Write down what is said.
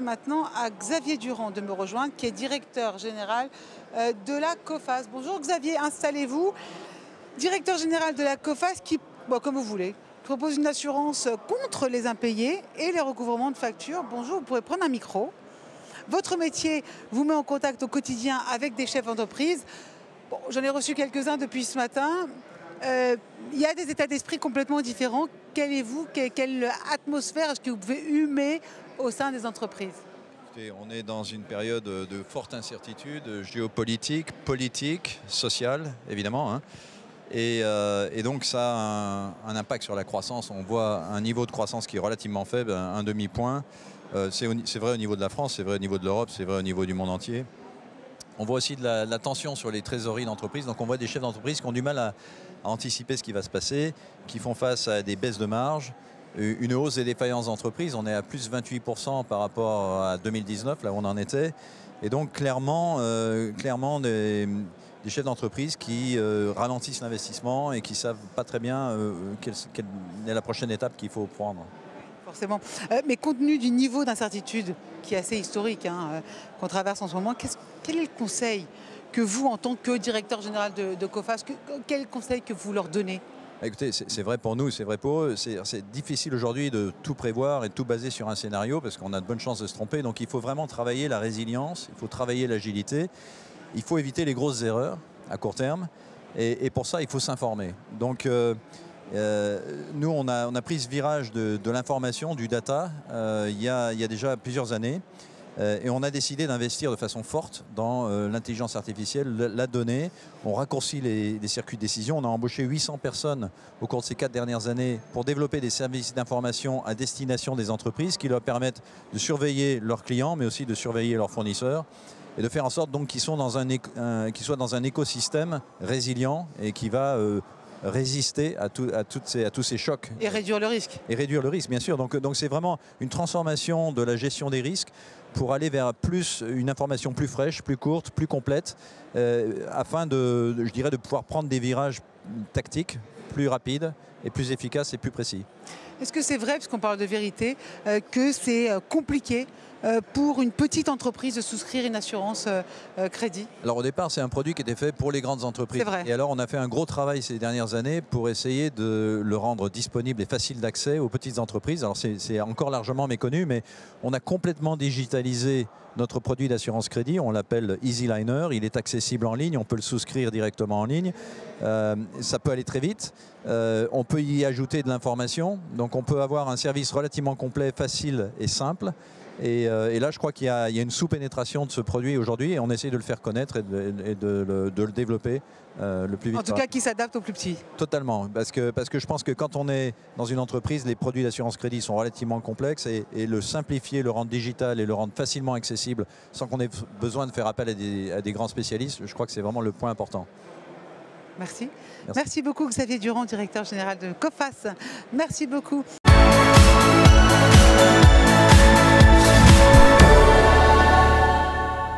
maintenant à Xavier Durand de me rejoindre, qui est directeur général de la COFAS. Bonjour Xavier, installez-vous. Directeur général de la COFAS qui, comme vous voulez, propose une assurance contre les impayés et les recouvrements de factures. Bonjour, vous pourrez prendre un micro. Votre métier vous met en contact au quotidien avec des chefs d'entreprise. Bon, j'en ai reçu quelques-uns depuis ce matin. Il y a des états d'esprit complètement différents. Quelle atmosphère est-ce que vous pouvez humer au sein des entreprises? On est dans une période de forte incertitude géopolitique, politique, sociale, évidemment. Hein. Et donc ça a un impact sur la croissance. On voit un niveau de croissance qui est relativement faible, un demi-point. C'est vrai au niveau de la France, c'est vrai au niveau de l'Europe, c'est vrai au niveau du monde entier. On voit aussi de la tension sur les trésoreries d'entreprise. Donc on voit des chefs d'entreprise qui ont du mal à anticiper ce qui va se passer, qui font face à des baisses de marge, une hausse des défaillances d'entreprise. On est à plus 28% par rapport à 2019, là où on en était. Et donc clairement des chefs d'entreprise qui ralentissent l'investissement et qui ne savent pas très bien quelle est la prochaine étape qu'il faut prendre. Forcément. Mais compte tenu du niveau d'incertitude qui est assez historique qu'on traverse en ce moment, quel est le conseil que vous, en tant que directeur général de COFAS, quel conseil que vous leur donnez? Écoutez, c'est vrai pour nous, c'est vrai pour eux. C'est difficile aujourd'hui de tout prévoir et de tout baser sur un scénario parce qu'on a de bonnes chances de se tromper. Donc il faut vraiment travailler la résilience, il faut travailler l'agilité. Il faut éviter les grosses erreurs à court terme. Et pour ça, il faut s'informer. Donc nous, on a pris ce virage de l'information, du data, il y a déjà plusieurs années. Et on a décidé d'investir de façon forte dans l'intelligence artificielle, la donnée. On raccourcit les circuits de décision. On a embauché 800 personnes au cours de ces 4 dernières années pour développer des services d'information à destination des entreprises qui leur permettent de surveiller leurs clients, mais aussi de surveiller leurs fournisseurs et de faire en sorte donc qu'ils soient dans un écosystème résilient et qui va résister à tous ces chocs. Et réduire le risque. Et réduire le risque, bien sûr. Donc c'est vraiment une transformation de la gestion des risques pour aller vers une information plus fraîche, plus courte, plus complète, afin je dirais, de pouvoir prendre des virages tactiques plus rapides et plus efficaces et plus précis. Est-ce que c'est vrai, puisqu'on parle de vérité, que c'est compliqué pour une petite entreprise de souscrire une assurance crédit? Alors au départ, c'est un produit qui était fait pour les grandes entreprises. C'est vrai. Et alors on a fait un gros travail ces dernières années pour essayer de le rendre disponible et facile d'accès aux petites entreprises. Alors c'est encore largement méconnu, mais on a complètement digitalisé notre produit d'assurance crédit. On l'appelle EasyLiner. Il est accessible en ligne, on peut le souscrire directement en ligne. Ça peut aller très vite. On peut y ajouter de l'information. Donc on peut avoir un service relativement complet, facile et simple. Et là, je crois qu'il y a une sous-pénétration de ce produit aujourd'hui et on essaie de le faire connaître et de le développer le plus vite. En tout cas, qui s'adapte aux plus petits. Totalement, parce que je pense que quand on est dans une entreprise, les produits d'assurance crédit sont relativement complexes et le simplifier, le rendre digital et le rendre facilement accessible sans qu'on ait besoin de faire appel à des grands spécialistes, je crois que c'est vraiment le point important. Merci. Merci beaucoup Xavier Durand, directeur général de COFAS. Merci beaucoup.